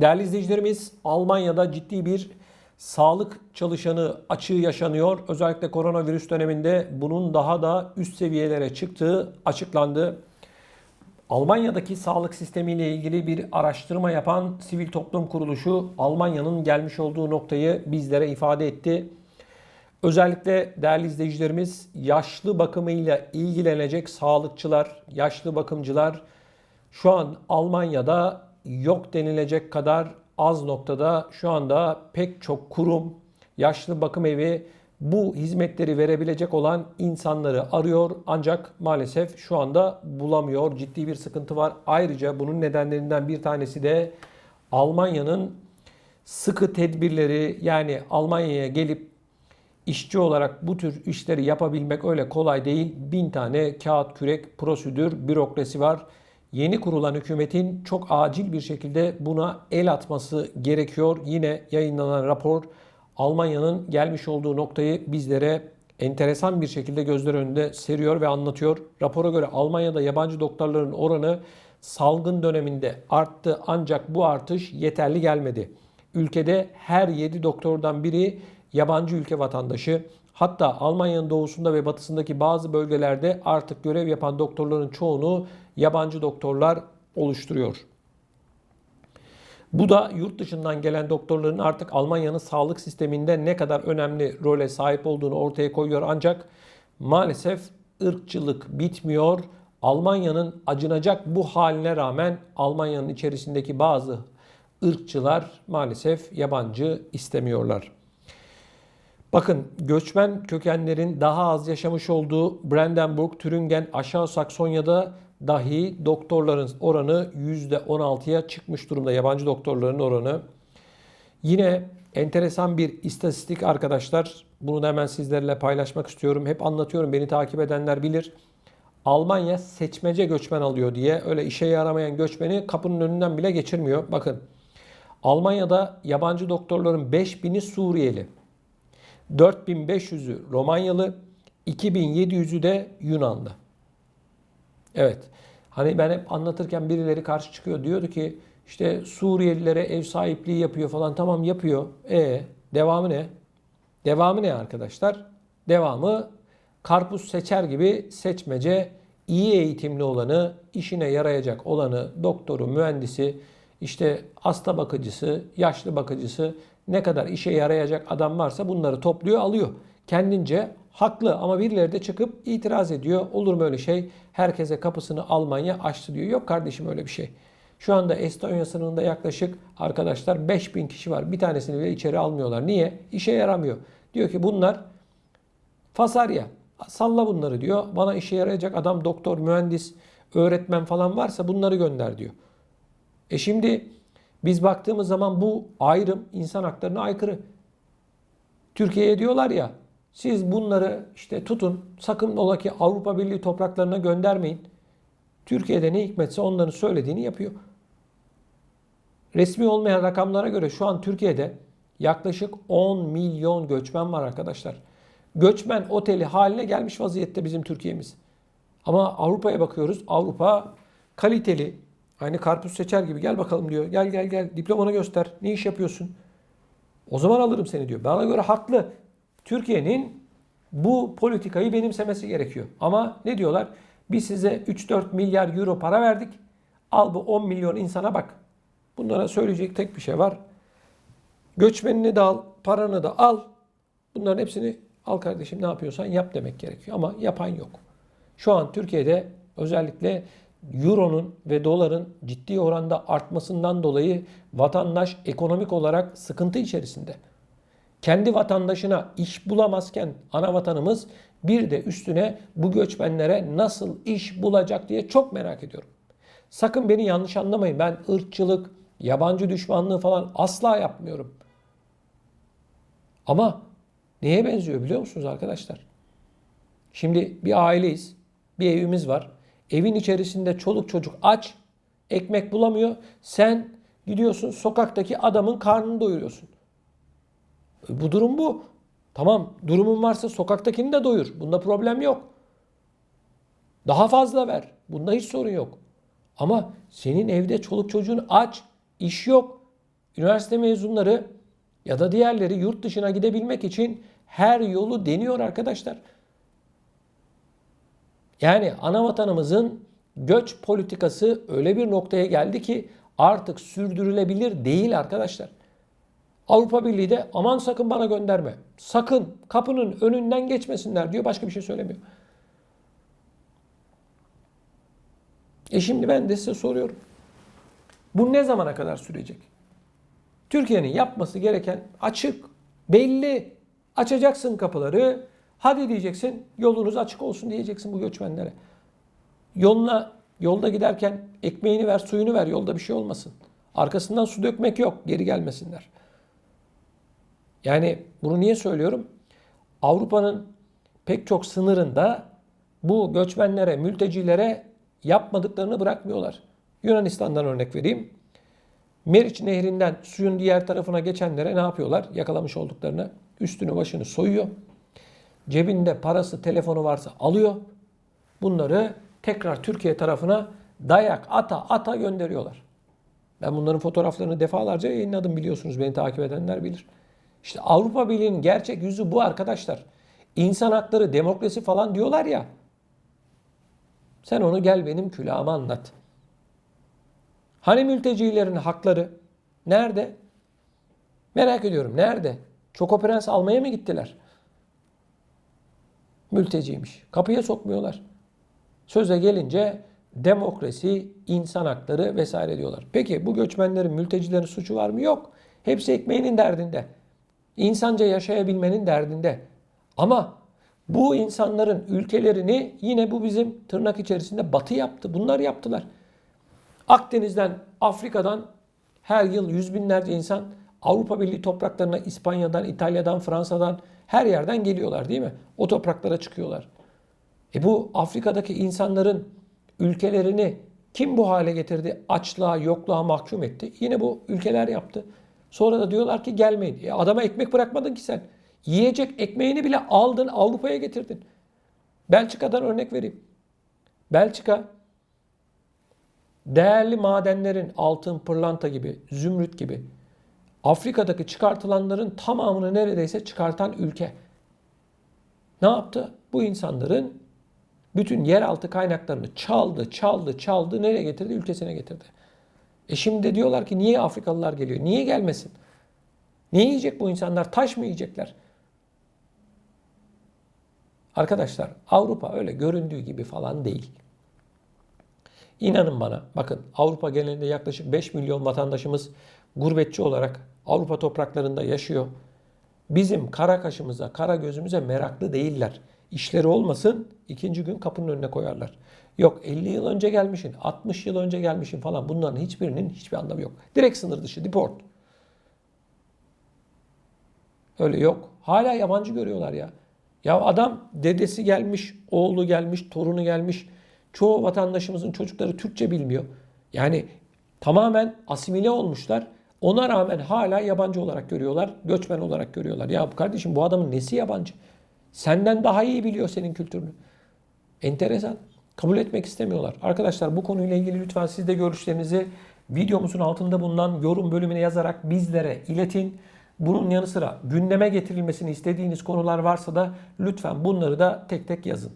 Değerli izleyicilerimiz, Almanya'da ciddi bir sağlık çalışanı açığı yaşanıyor. Özellikle koronavirüs döneminde bunun daha da üst seviyelere çıktığı açıklandı. Almanya'daki sağlık sistemiyle ilgili bir araştırma yapan sivil toplum kuruluşu Almanya'nın gelmiş olduğu noktayı bizlere ifade etti. Özellikle değerli izleyicilerimiz, yaşlı bakımıyla ilgilenecek sağlıkçılar, yaşlı bakımcılar şu an Almanya'da yok denilecek kadar az noktada. Şu anda pek çok kurum, yaşlı bakım evi bu hizmetleri verebilecek olan insanları arıyor, ancak maalesef şu anda bulamıyor. Ciddi bir sıkıntı var. Ayrıca bunun nedenlerinden bir tanesi de Almanya'nın sıkı tedbirleri, yani Almanya'ya gelip İşçi olarak bu tür işleri yapabilmek öyle kolay değil. 1000 tane kağıt kürek, prosedür, bürokrasi var. Yeni kurulan hükümetin çok acil bir şekilde buna el atması gerekiyor. Yine yayınlanan rapor Almanya'nın gelmiş olduğu noktayı bizlere enteresan bir şekilde gözler önünde seriyor ve anlatıyor. Rapora göre Almanya'da yabancı doktorların oranı salgın döneminde arttı, ancak bu artış yeterli gelmedi. Ülkede her 7 doktordan biri yabancı ülke vatandaşı. Hatta Almanya'nın doğusunda ve batısındaki bazı bölgelerde artık görev yapan doktorların çoğunu yabancı doktorlar oluşturuyor. Bu da yurt dışından gelen doktorların artık Almanya'nın sağlık sisteminde ne kadar önemli role sahip olduğunu ortaya koyuyor. Ancak maalesef ırkçılık bitmiyor. Almanya'nın acınacak bu haline rağmen Almanya'nın içerisindeki bazı ırkçılar maalesef yabancı istemiyorlar. Bakın, göçmen kökenlerin daha az yaşamış olduğu Brandenburg, Thüringen, Aşağı Saksonya'da dahi doktorların oranı %16'ya çıkmış durumda. Yabancı doktorların oranı. Yine enteresan bir istatistik arkadaşlar. Bunu da hemen sizlerle paylaşmak istiyorum. Hep anlatıyorum, beni takip edenler bilir. Almanya seçmece göçmen alıyor diye, öyle işe yaramayan göçmeni kapının önünden bile geçirmiyor. Bakın, Almanya'da yabancı doktorların 5000'i Suriyeli. 4500'ü Romanyalı, 2700'ü de Yunanlı. Evet. Hani ben hep anlatırken birileri karşı çıkıyor. Diyordu ki işte Suriyelilere ev sahipliği yapıyor falan. Tamam, yapıyor. Devamı ne? Devamı ne arkadaşlar? Devamı karpuz seçer gibi seçmece, iyi eğitimli olanı, işine yarayacak olanı, doktoru, mühendisi, işte hasta bakıcısı, yaşlı bakıcısı, ne kadar işe yarayacak adam varsa bunları topluyor, alıyor. Kendince haklı, ama birileri de çıkıp itiraz ediyor. Olur mu öyle şey? Herkese kapısını Almanya açtı diyor. Yok kardeşim, öyle bir şey. Şu anda Estonya sınırında yaklaşık arkadaşlar 5000 kişi var. Bir tanesini bile içeri almıyorlar. Niye? İşe yaramıyor. Diyor ki bunlar fasarya. Salla bunları diyor. Bana işe yarayacak adam, doktor, mühendis, öğretmen falan varsa bunları gönder diyor. Şimdi biz baktığımız zaman bu ayrım insan haklarına aykırı. Türkiye'ye diyorlar ya, siz bunları işte tutun, sakın ola ki Avrupa Birliği topraklarına göndermeyin. Türkiye'de ne hikmetse onların söylediğini yapıyor. Resmi olmayan rakamlara göre şu an Türkiye'de yaklaşık 10 milyon göçmen var arkadaşlar. Göçmen oteli haline gelmiş vaziyette bizim Türkiye'miz. Ama Avrupa'ya bakıyoruz. Avrupa kaliteli. Aynı karpuz seçer gibi, gel bakalım diyor. Gel gel gel, diplomanı göster. Ne iş yapıyorsun? O zaman alırım seni diyor. Bana göre haklı. Türkiye'nin bu politikayı benimsemesi gerekiyor. Ama ne diyorlar? Biz size 3-4 milyar euro para verdik. Al bu 10 milyon insana bak. Bunlara söyleyecek tek bir şey var. Göçmenini de al, paranı da al. Bunların hepsini al kardeşim, ne yapıyorsan yap demek gerekiyor. Ama yapan yok. Şu an Türkiye'de özellikle Euro'nun ve doların ciddi oranda artmasından dolayı vatandaş ekonomik olarak sıkıntı içerisinde. Kendi vatandaşına iş bulamazken ana vatanımız bir de üstüne bu göçmenlere nasıl iş bulacak diye çok merak ediyorum. Sakın beni yanlış anlamayın. Ben ırkçılık, yabancı düşmanlığı falan asla yapmıyorum. Ama neye benziyor biliyor musunuz arkadaşlar? Şimdi bir aileyiz. Bir evimiz var. Evin içerisinde çoluk çocuk aç. Ekmek bulamıyor. Sen gidiyorsun sokaktaki adamın karnını doyuruyorsun. Bu durum bu. Tamam, durumun varsa sokaktakini de doyur. Bunda problem yok. Daha fazla ver. Bunda hiç sorun yok. Ama senin evde çoluk çocuğun aç, iş yok. üniversite mezunları ya da diğerleri yurt dışına gidebilmek için her yolu deniyor arkadaşlar. Yani ana vatanımızın göç politikası öyle bir noktaya geldi ki artık sürdürülebilir değil arkadaşlar. Avrupa Birliği de aman sakın bana gönderme. Sakın kapının önünden geçmesinler diyor. Başka bir şey söylemiyor. Şimdi ben de size soruyorum. Bu ne zamana kadar sürecek? Türkiye'nin yapması gereken açık, belli. Açacaksın kapıları. Hadi diyeceksin, yolunuz açık olsun diyeceksin bu göçmenlere. Yolda giderken ekmeğini ver, suyunu ver, yolda bir şey olmasın. Arkasından su dökmek yok, geri gelmesinler. Yani bunu niye söylüyorum? Avrupa'nın pek çok sınırında bu göçmenlere, mültecilere yapmadıklarını bırakmıyorlar. Yunanistan'dan örnek vereyim. Meriç Nehri'nden suyun diğer tarafına geçenlere ne yapıyorlar? Yakalamış olduklarını üstünü başını soyuyor. Cebinde parası, telefonu varsa alıyor. Bunları tekrar Türkiye tarafına dayak ata gönderiyorlar. Ben bunların fotoğraflarını defalarca yayınladım, biliyorsunuz. Beni takip edenler bilir. İşte Avrupa Birliği'nin gerçek yüzü bu arkadaşlar. İnsan hakları, demokrasi falan diyorlar ya. Sen onu gel benim külahıma anlat. Hani mültecilerin hakları? Nerede? Merak ediyorum. Nerede? Çokoprens almaya mı gittiler? Mülteciymiş. Kapıya sokmuyorlar. Söze gelince demokrasi, insan hakları vesaire diyorlar. Peki bu göçmenlerin, mültecilerin suçu var mı? Yok. Hepsi ekmeğinin derdinde. İnsanca yaşayabilmenin derdinde. Ama bu insanların ülkelerini yine bu bizim tırnak içerisinde Batı yaptı. Bunlar yaptılar. Akdeniz'den, Afrika'dan her yıl yüz binlerce insan Avrupa Birliği topraklarına İspanya'dan, İtalya'dan, Fransa'dan her yerden geliyorlar değil mi? O topraklara çıkıyorlar. Bu Afrika'daki insanların ülkelerini kim bu hale getirdi? Açlığa, yokluğa mahkum etti. Yine bu ülkeler yaptı. Sonra da diyorlar ki gelmeyin. Adama ekmek bırakmadın ki sen. Yiyecek ekmeğini bile aldın, Avrupa'ya getirdin. Belçika'dan örnek vereyim. Belçika değerli madenlerin altın, pırlanta gibi, zümrüt gibi Afrika'daki çıkartılanların tamamını neredeyse çıkartan ülke. Ne yaptı? Bu insanların bütün yeraltı kaynaklarını çaldı. Nereye getirdi? Ülkesine getirdi. Şimdi de diyorlar ki niye Afrikalılar geliyor? Niye gelmesin? Ne yiyecek bu insanlar? Taş mı yiyecekler? Arkadaşlar Avrupa öyle göründüğü gibi falan değil. İnanın bana, bakın Avrupa genelinde yaklaşık 5 milyon vatandaşımız gurbetçi olarak Avrupa topraklarında yaşıyor. Bizim kara kaşımıza, kara gözümüze meraklı değiller. İşleri olmasın, ikinci gün kapının önüne koyarlar. Yok 50 yıl önce gelmişsin, 60 yıl önce gelmişsin falan, bunların hiçbirinin hiçbir anlamı yok. Direkt sınır dışı, deport. Öyle yok. Hala yabancı görüyorlar ya. Ya adam dedesi gelmiş, oğlu gelmiş, torunu gelmiş. Çoğu vatandaşımızın çocukları Türkçe bilmiyor. Yani tamamen asimile olmuşlar. Ona rağmen hala yabancı olarak görüyorlar, göçmen olarak görüyorlar. Ya kardeşim bu adamın nesi yabancı? Senden daha iyi biliyor senin kültürünü. Enteresan. Kabul etmek istemiyorlar. Arkadaşlar bu konuyla ilgili lütfen siz de görüşlerinizi videomuzun altında bulunan yorum bölümüne yazarak bizlere iletin. Bunun yanı sıra gündeme getirilmesini istediğiniz konular varsa da lütfen bunları da tek tek yazın.